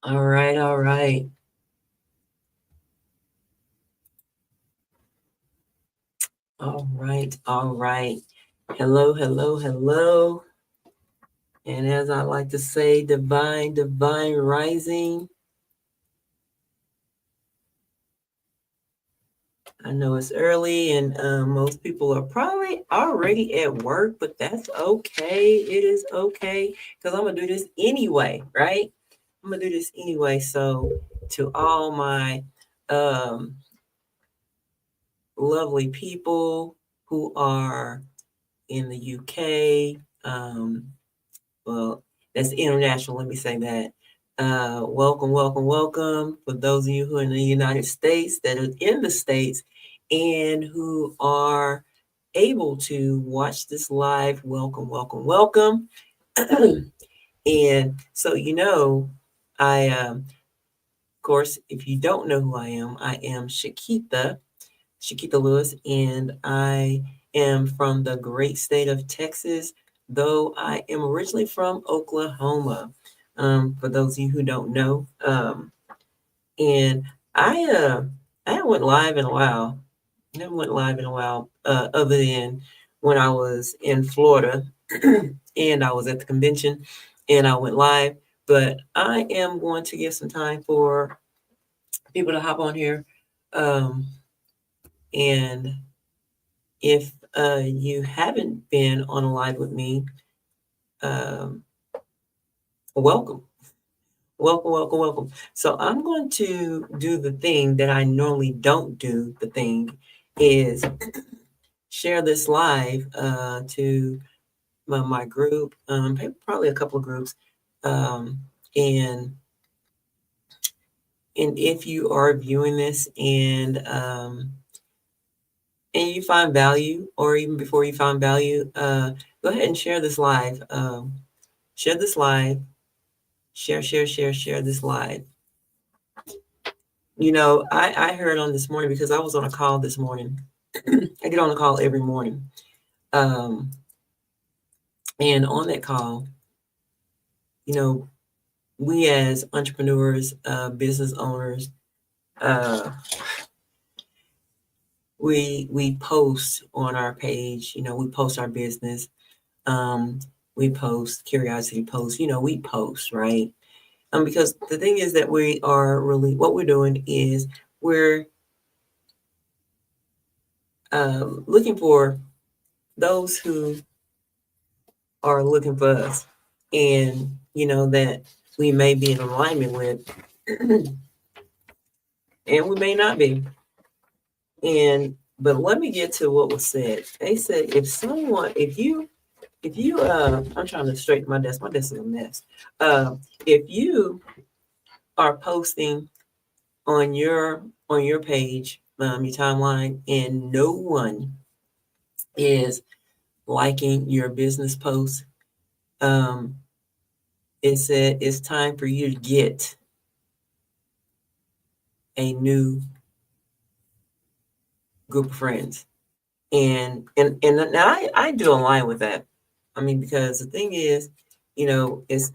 All right, all right. All right, all right. Hello, hello, hello. And as I like to say, divine, divine rising. I know it's early and most people are probably already at work, but that's okay. It is okay because I'm going to do this anyway, right? I'm going to do this anyway. So, to all my um, lovely people who are in the UK, well, that's international. Let me say that. Welcome, welcome, welcome. For those of you who are in the United States, that are in the States, and who are able to watch this live, welcome, welcome, welcome. And so, of course, if you don't know who I am Shakita Lewis, and I am from the great state of Texas, though I am originally from Oklahoma. For those of you who don't know, and I uh, I haven't went live in a while. I haven't went live in a while, other than when I was in Florida, and I was at the convention, and I went live. But I am going to give some time for people to hop on here, um, and if you haven't been on a live with me, um, welcome, welcome, welcome, welcome. So I'm going to do the thing that I normally don't do. The thing is share this live to my group, probably a couple of groups, um, and and if you are viewing this and you find value, or even before you find value, go ahead and share this live. Share this live. Share this live. I heard on this morning because I was on a call this morning. I get on a call every morning. Um, and on that call, you know, we as entrepreneurs, business owners, uh, we post on our page. We post our business. Um, we post curiosity posts. We post, right. Because the thing is that we are really, what we're doing is we're looking for those who are looking for us, and that we may be in alignment with, and we may not be. And but let me get to what was said. They said if you I'm trying to straighten my desk. My desk is a mess. If you are posting on your page, your timeline, and no one is liking your business post, um, it said it's time for you to get a new group of friends. And now I do align with that. I mean, because the thing is, it's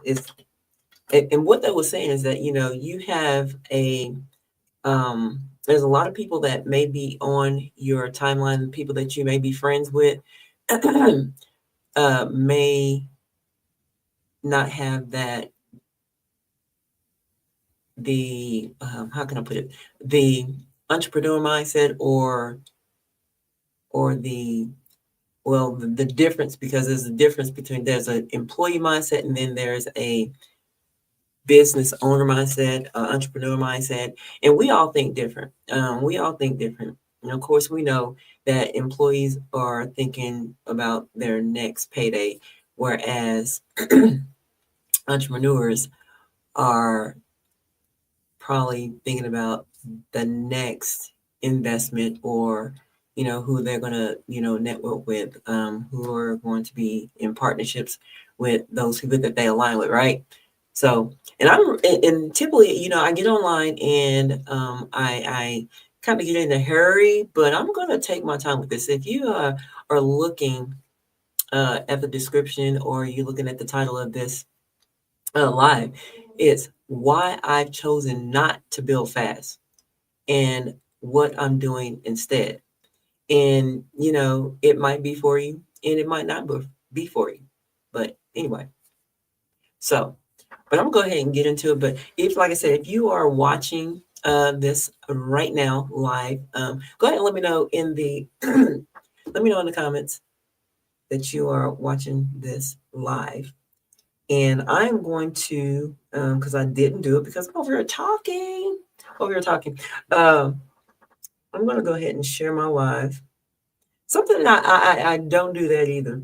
and what that was saying is that you have there's a lot of people that may be on your timeline, people that you may be friends with, may not have that, the how can I put it, the entrepreneur mindset, or the difference, because there's a difference between, there's an employee mindset, and then there's a business owner mindset, entrepreneur mindset, and we all think different. And of course, we know that employees are thinking about their next payday, whereas entrepreneurs are probably thinking about the next investment, or who they're going to network with, who are going to be in partnerships with those people that they align with, right? So, and typically, I get online, and I kind of get in a hurry, but I'm going to take my time with this. If you are looking at the description, or you're looking at the title of this live, it's why I've chosen not to build fast and what I'm doing instead. And, it might be for you and it might not be for you. But anyway, so, but I'm going to go ahead and get into it. But if, like I said, if you are watching this right now live, go ahead and let me know in the, let me know in the comments that you are watching this live. And I'm going to, because I didn't do it because I'm over here talking, I'm going to go ahead and share my live. Something that I don't do that either.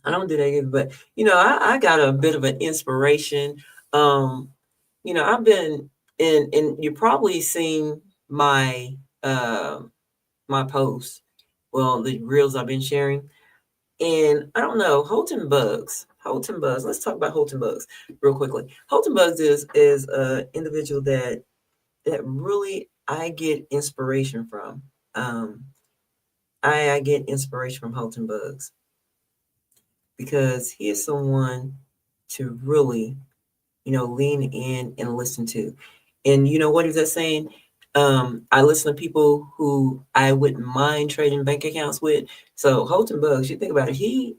I don't do that either, but I got a bit of an inspiration. I've been and you probably seen my my posts, well, the reels I've been sharing. And I don't know, Holton Bugs. Holton Bugs. Let's talk about Holton Bugs real quickly. Holton Bugs is an individual that really I get inspiration from. I get inspiration from Holton Bugs because he is someone to really, lean in and listen to. And what is that saying? I listen to people who I wouldn't mind trading bank accounts with. So Holton Bugs, you think about it, he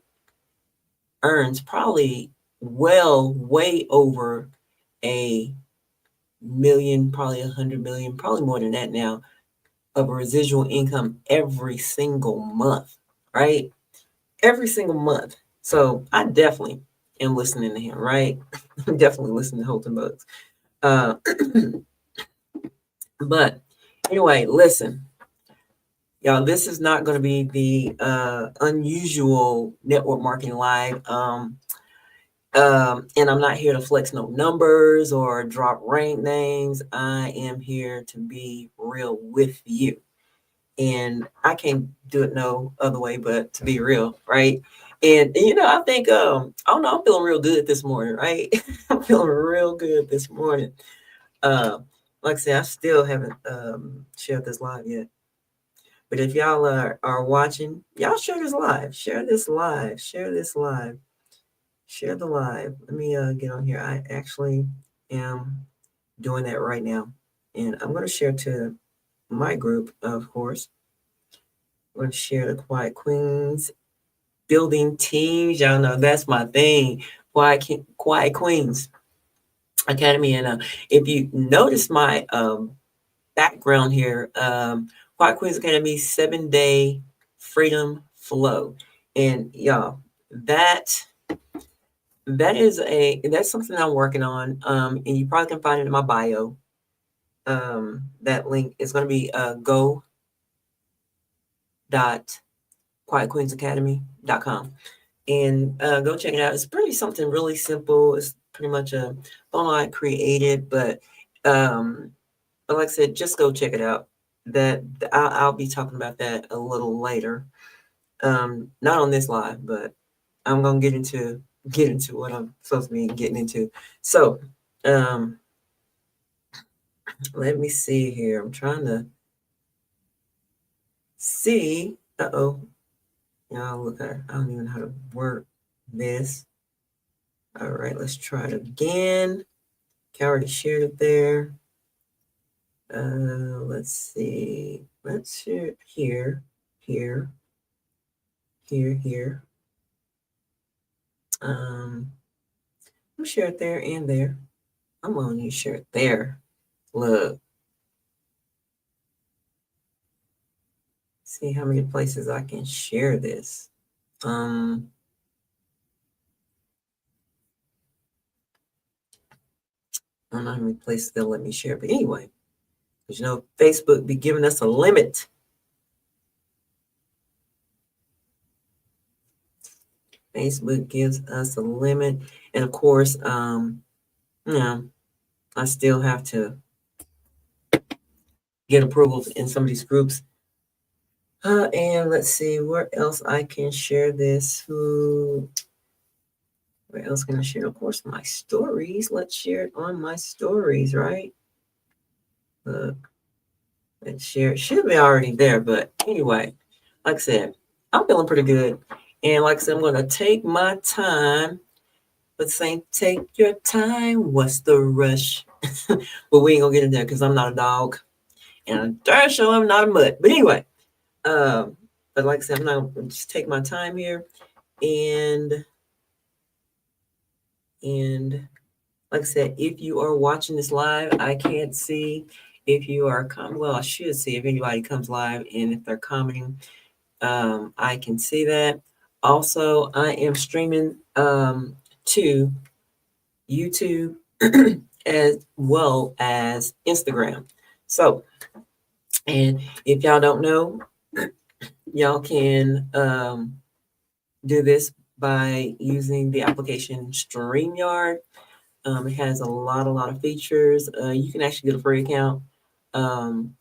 earns probably way over a million, probably 100 million, probably more than that now, of residual income every single month, right? Every single month. So I definitely am listening to him, right? I'm definitely listening to Holton Bugs. Uh, but anyway, listen, y'all, this is not going to be the unusual network marketing live. And I'm not here to flex no numbers or drop rank names. I am here to be real with you. And I can't do it no other way but to be real, right? And I think I don't know, I'm feeling real good this morning, right? I'm feeling real good this morning. Like I said, I still haven't shared this live yet. But if y'all are watching, y'all share this live. Share this live. Share this live. Share the live. Let me get on here. I actually am doing that right now. And I'm going to share to my group, of course. I'm going to share the Quiet Queens building teams. Y'all know that's my thing. Quiet Queens Academy. And if you notice my background here, Quiet Queens Academy 7-day freedom flow. And y'all, that's something I'm working on. And you probably can find it in my bio. That link is going to be go.quietqueensacademy.com. And go check it out. It's pretty something really simple. It's pretty much a funnel I created, but like I said, just go check it out. That I'll be talking about that a little later. Not on this live, but I'm gonna get into what I'm supposed to be getting into. So, let me see here. I'm trying to see. Uh-oh. Y'all look at, I don't even know how to work this. All right, let's try it again. I already shared it there. Let's see. Let's share it here. I'll share it there and there. I'm gonna need to share it there. Look. See how many places I can share this. I don't know how many places they'll let me share, but anyway, because Facebook be giving us a limit. Facebook gives us a limit, and of course, I still have to get approvals in some of these groups. And let's see where else I can share this. Where else can I share? Of course, my stories. Let's share it on my stories, right? Look, let's share. It should be already there, but anyway, like I said, I'm feeling pretty good. And like I said, I'm going to take my time but saying take your time. What's the rush? But we ain't gonna get into that because I'm not a dog, and I'm darn sure I'm not a mutt. But anyway, um, but like I said, I'm not gonna just take my time here, and and like I said, if you are watching this live, I can't see if you are well, I should see if anybody comes live and if they're commenting. I can see that. Also, I am streaming to YouTube as well as Instagram. So, and if y'all don't know, y'all can do this by using the application StreamYard. It has a lot of features. You can actually get a free account. And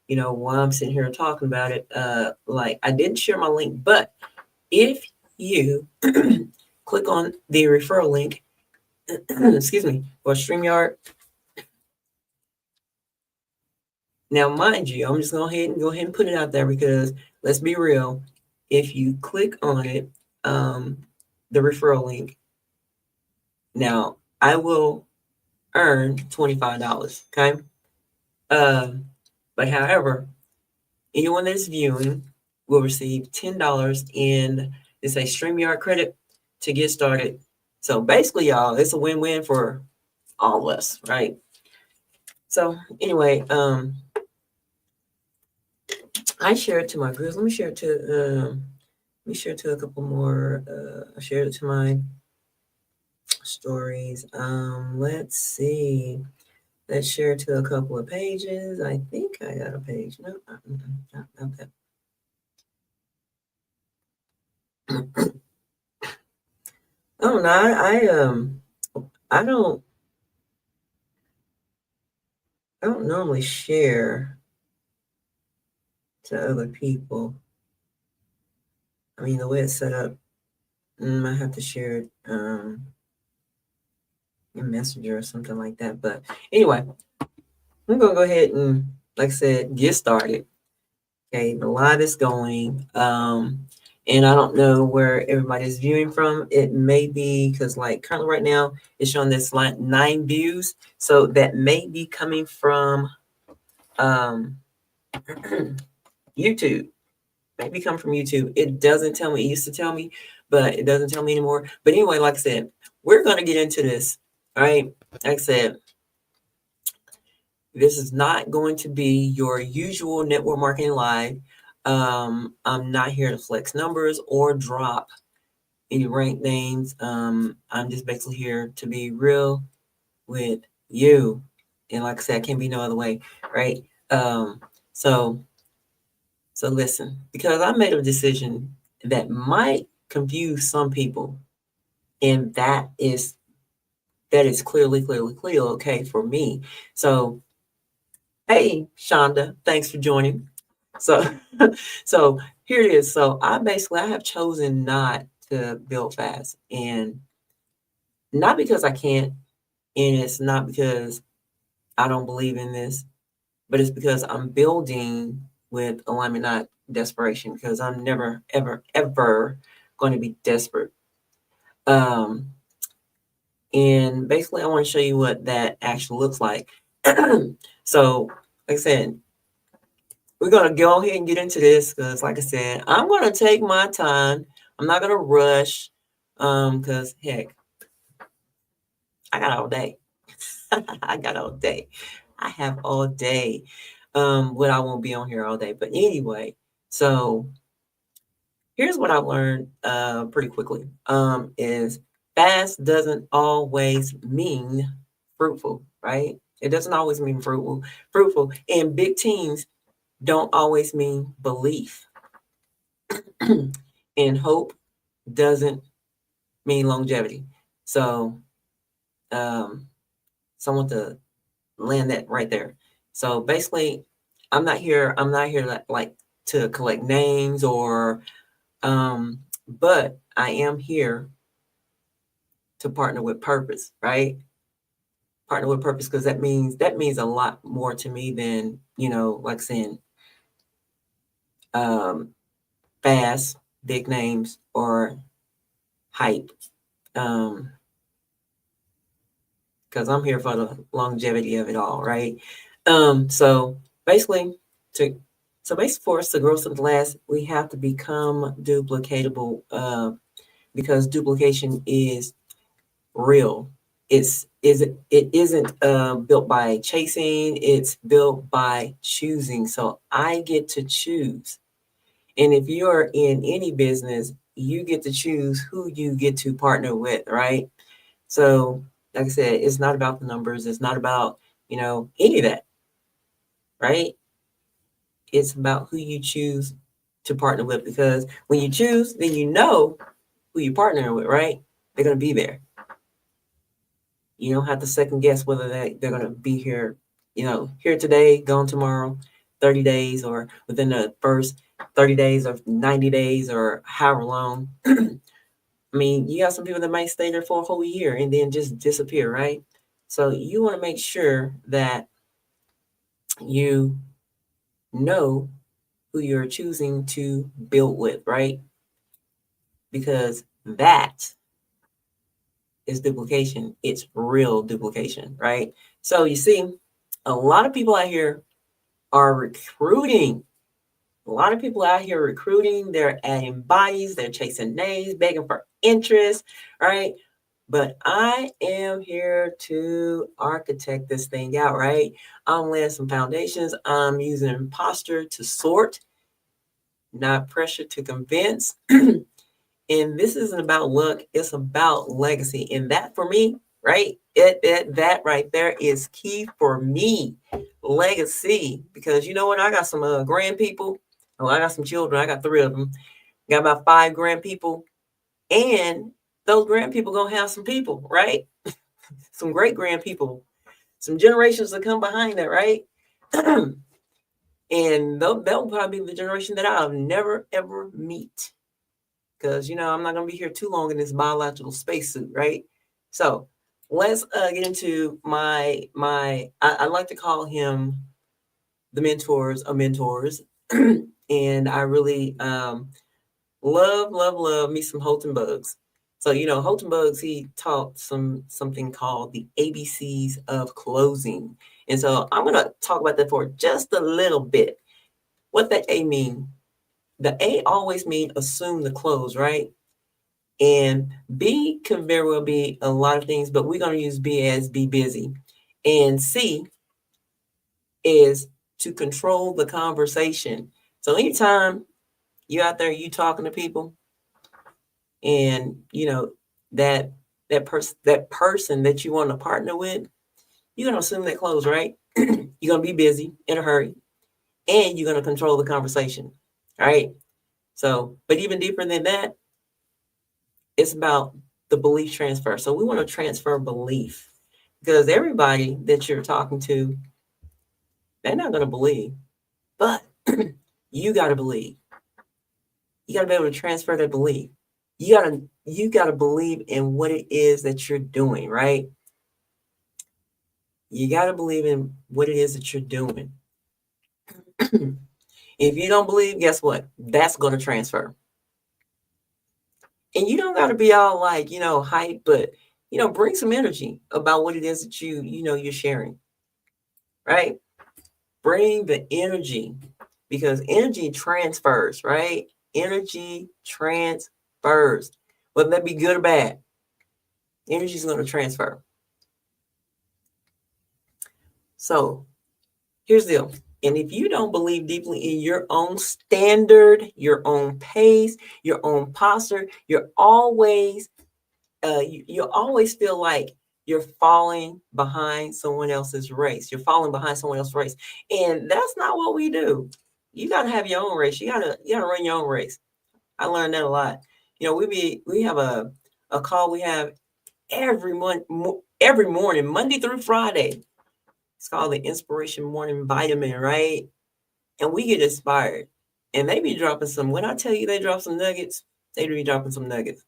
while I'm sitting here talking about it, like I didn't share my link, but if you click on the referral link, excuse me, for StreamYard. Now, mind you, I'm just going to go ahead and put it out there because let's be real. If you click on it, the referral link, now I will earn $25. Okay. But however, anyone that's viewing will receive $10 in it's a StreamYard credit to get started. So basically, y'all, it's a win-win for all of us, right? So anyway, I share it to my groups. Let me share it to a couple more. I shared it to my stories. Let's see. Let's share it to a couple of pages. I think I got a page. No, not that. Oh no, I don't normally share to other people. I mean, the way it's set up, I have to share it in Messenger or something like that. But anyway, I'm gonna go ahead and, like I said, get started. Okay, the live is going. And I don't know where everybody's viewing from. It may be because, like, currently right now, it's showing this like 9 views. So that may be coming from YouTube. Maybe come from YouTube. It doesn't tell me. It used to tell me, but it doesn't tell me anymore. But anyway, like I said, we're gonna get into this. All right. Like I said, this is not going to be your usual network marketing live. I'm not here to flex numbers or drop any rank names. I'm just basically here to be real with you. And like I said, I can't be no other way, right? So listen, because I made a decision that might confuse some people, and that is clearly okay for me. So hey, Shonda, thanks for joining. So, so here it is. So I have chosen not to build fast, and not because I can't, and it's not because I don't believe in this, but it's because I'm building with alignment, not desperation, because I'm never, ever, ever going to be desperate. And basically, I want to show you what that actually looks like. So, like I said, we're going to go ahead and get into this because, like I said, I'm going to take my time. I'm not going to rush because, heck, I got all day. I got all day. I have all day. But I won't be on here all day. But anyway, so here's what I learned pretty quickly is fast doesn't always mean fruitful, right? It doesn't always mean fruitful. And big teams don't always mean belief. And hope doesn't mean longevity. So, so I want to land that right there. So basically, I'm not here like to collect names or, but I am here to partner with purpose, right? Partner with purpose because that means a lot more to me than like saying fast, big names or hype. because I'm here for the longevity of it all, right? So basically, to basically for us to grow something last, we have to become duplicatable, because duplication is real. It isn't built by chasing. It's built by choosing. So I get to choose. And if you're in any business, you get to choose who you get to partner with, right? So, like I said, it's not about the numbers. It's not about, any of that, right? It's about who you choose to partner with, because when you choose, then you know who you're partnering with, right? They're going to be there. You don't have to second guess whether they're going to be here, here today, gone tomorrow, 30 days, or within the first 30 days or 90 days or however long. I mean, you got some people that might stay there for a whole year and then just disappear, right? So you want to make sure that you know who you're choosing to build with, right? Because that is duplication. It's real duplication, right? So you see, a lot of people out here are recruiting. A lot of people out here recruiting. They're adding bodies. They're chasing names, begging for interest, right? But I am here to architect this thing out, right? I'm laying some foundations. I'm using imposter to sort, not pressure to convince. And this isn't about luck, it's about legacy. And that for me, right? That right there is key for me. Legacy. Because you know what? I got some grand people. Oh, I got some children. I got 3 of them. Got about 5 grand people. And those grand people gonna have some people, right? Some great grand people. Some generations that come behind that, right? And that'll probably be the generation that I'll never ever meet, because I'm not going to be here too long in this biological spacesuit, right? So let's get into I like to call him the mentors of mentors. And I really love me some Holton Bugs. So Holton Bugs, he taught something called the ABCs of closing. And so I'm going to talk about that for just a little bit. What that A mean? The A always mean assume the close, right? And B can very well be a lot of things, but we're going to use B as be busy. And C is to control the conversation. So anytime you're out there, you talking to people, and that person that you want to partner with, you're going to assume that close, right? You're going to be busy in a hurry, and you're going to control the conversation, right? So, but even deeper than that, it's about the belief transfer. So we want to transfer belief, because everybody that you're talking to, they're not going to believe, but you got to believe. You got to be able to transfer that belief. You got to believe in what it is that you're doing, right? You got to believe in what it is that you're doing. If you don't believe, guess what? That's going to transfer. And you don't got to be all like, hype, but bring some energy about what it is that you're sharing, right? Bring the energy, because energy transfers, right? Energy transfers. Whether that be good or bad, energy is going to transfer. So here's the deal. And if you don't believe deeply in your own standard, your own pace, your own posture, you're always you always feel like you're falling behind someone else's race. You're falling behind someone else's race. And that's not what we do. You gotta have your own race. You gotta run your own race. I learned that a lot. We have a call we have every morning, Monday through Friday. It's called the Inspiration Morning Vitamin, right? And we get inspired. And they be dropping some, when I tell you they drop some nuggets, they be dropping some nuggets.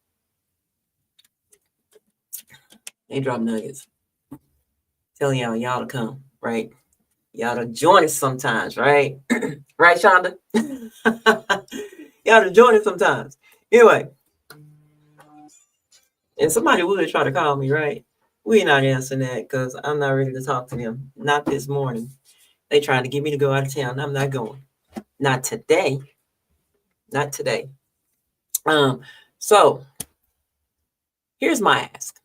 They drop nuggets. Telling y'all to come, right? Y'all to join us sometimes, right? Right, Shonda? Y'all to join us sometimes. Anyway, and somebody would try to call me, right? we're not answering that because I'm not ready to talk to them. Not this morning. They trying to get me to go out of town. I'm not going. Not today. Not today. So here's my ask.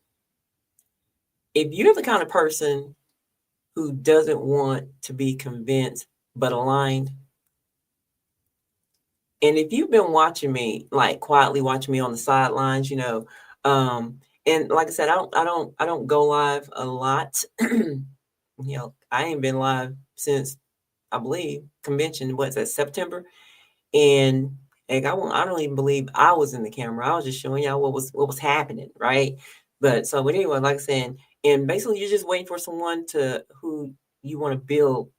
If you're the kind of person who doesn't want to be convinced but aligned, and if you've been watching me, like quietly watching me on the sidelines, and like I said, I don't go live a lot. I ain't been live since I believe convention. What's that, September? And like I don't even believe I was in the camera. I was just showing y'all what was happening, right? But anyway, like I said, and basically you're just waiting for someone to who you want to build,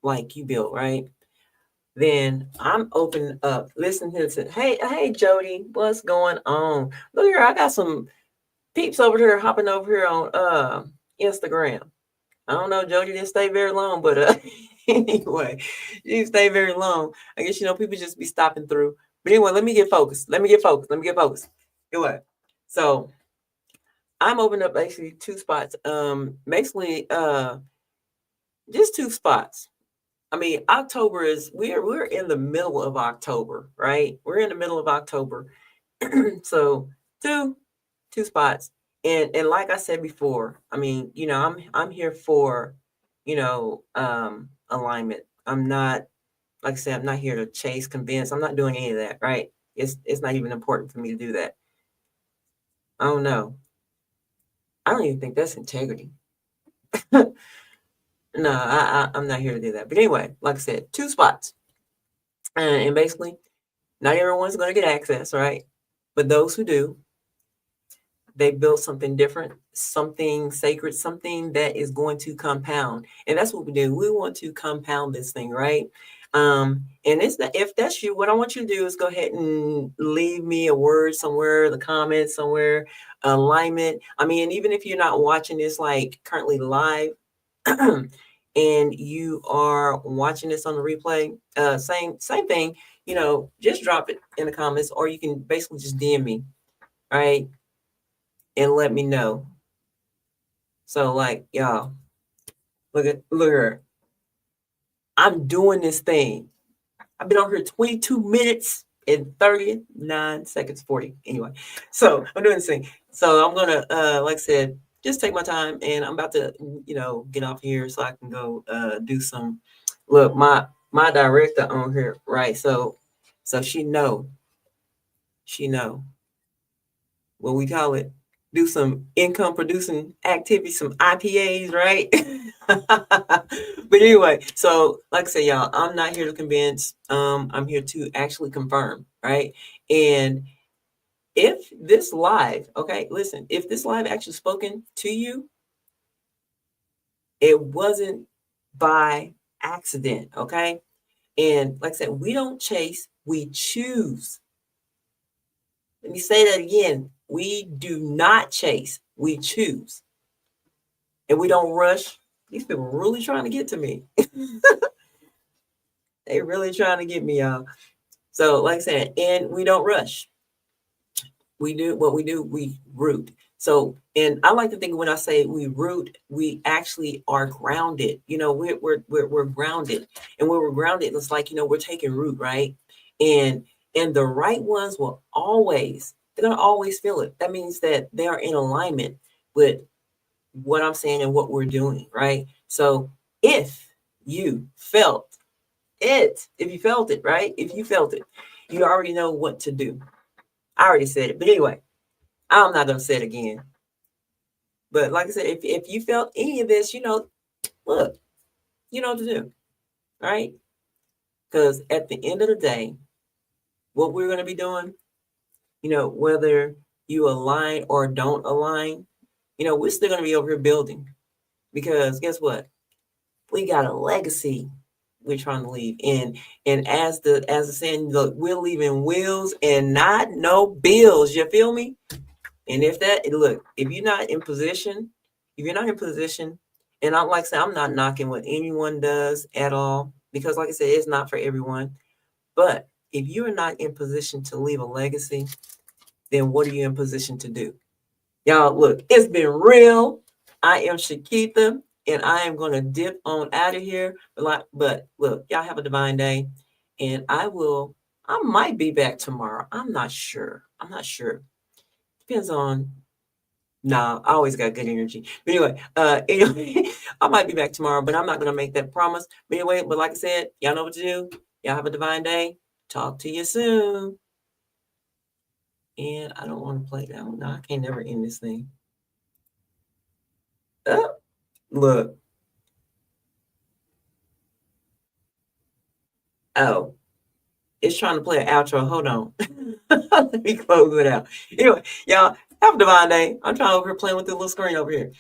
like you build, right? Then I'm open up. Listen to this. Hey, Jody, what's going on? Look here, I got some peeps over here hopping over here on Instagram. I don't know, Jody didn't stay very long, but anyway, she didn't stay very long. I guess people just be stopping through. But anyway, let me get focused. Anyway, so I'm opening up basically two spots. Basically, just two spots. I mean, October is we're in the middle of October, right? We're in the middle of October. So two spots. And like I said before, I mean, I'm here for, alignment. I'm not, like I said, I'm not here to chase, convince. I'm not doing any of that, right? It's not even important for me to do that. I don't know. I don't even think that's integrity. No, I'm not here to do that. But anyway, like I said, two spots. And basically, not everyone's going to get access, right? But those who do, they built something different, something sacred, something that is going to compound. And that's what we do. We want to compound this thing, right? And it's not, if that's you, what I want you to do is go ahead and leave me a word somewhere, the comments somewhere, alignment. I mean, even if you're not watching this like currently live, and you are watching this on the replay, same thing, just drop it in the comments, or you can basically just DM me, right? And let me know. So like, y'all, look at her. I'm doing this thing. I've been on here 22 minutes and 39 seconds, 40. Anyway, so I'm doing this thing. So I'm gonna, like I said, just take my time, and I'm about to, get off here so I can go do some. Look, my director on here, right? So she know what we call it, do some income producing activities, some IPAs, right? But anyway, so like I say, y'all, I'm not here to convince. I'm here to actually confirm, right? And if this live, okay, listen, if this live actually spoken to you, it wasn't by accident, okay? And like I said, we don't chase, we choose. Let me say that again. We do not chase, we choose. And we don't rush. These people are really trying to get to me. They really trying to get me, y'all. So, like I said, and we don't rush. We do what we do, we root. So, and I like to think when I say we root, we actually are grounded. We're grounded. And when we're grounded, it's like, we're taking root, right? And the right ones will always, they're gonna always feel it. That means that they are in alignment with what I'm saying and what we're doing, right? So if you felt right? If you felt it, you already know what to do. I already said it, but anyway, I'm not gonna say it again. But like I said, if you felt any of this, look, you know what to do, right? Because at the end of the day, what we're gonna be doing, whether you align or don't align, we're still gonna be over here building. Because guess what? We got a legacy we're trying to leave. And as the saying, look, we're leaving wheels and not no bills. You feel me? And if you're not in position, and I like I said, I'm not knocking what anyone does at all, because like I said, it's not for everyone. But if you are not in position to leave a legacy, then what are you in position to do? Y'all, look, it's been real. I am Shakitha, and I am going to dip on out of here. But look, y'all have a divine day, and I might be back tomorrow. I'm not sure. I'm not sure. Depends on. Nah, I always got good energy. But anyway, I might be back tomorrow, but I'm not gonna make that promise. But anyway, but like I said, y'all know what to do. Y'all have a divine day. Talk to you soon. And I don't want to play that one. No, I can't never end this thing. Oh, look. Oh, it's trying to play an outro. Hold on. Let me close it out. Anyway, y'all have a divine day. I'm trying over here playing with the little screen over here.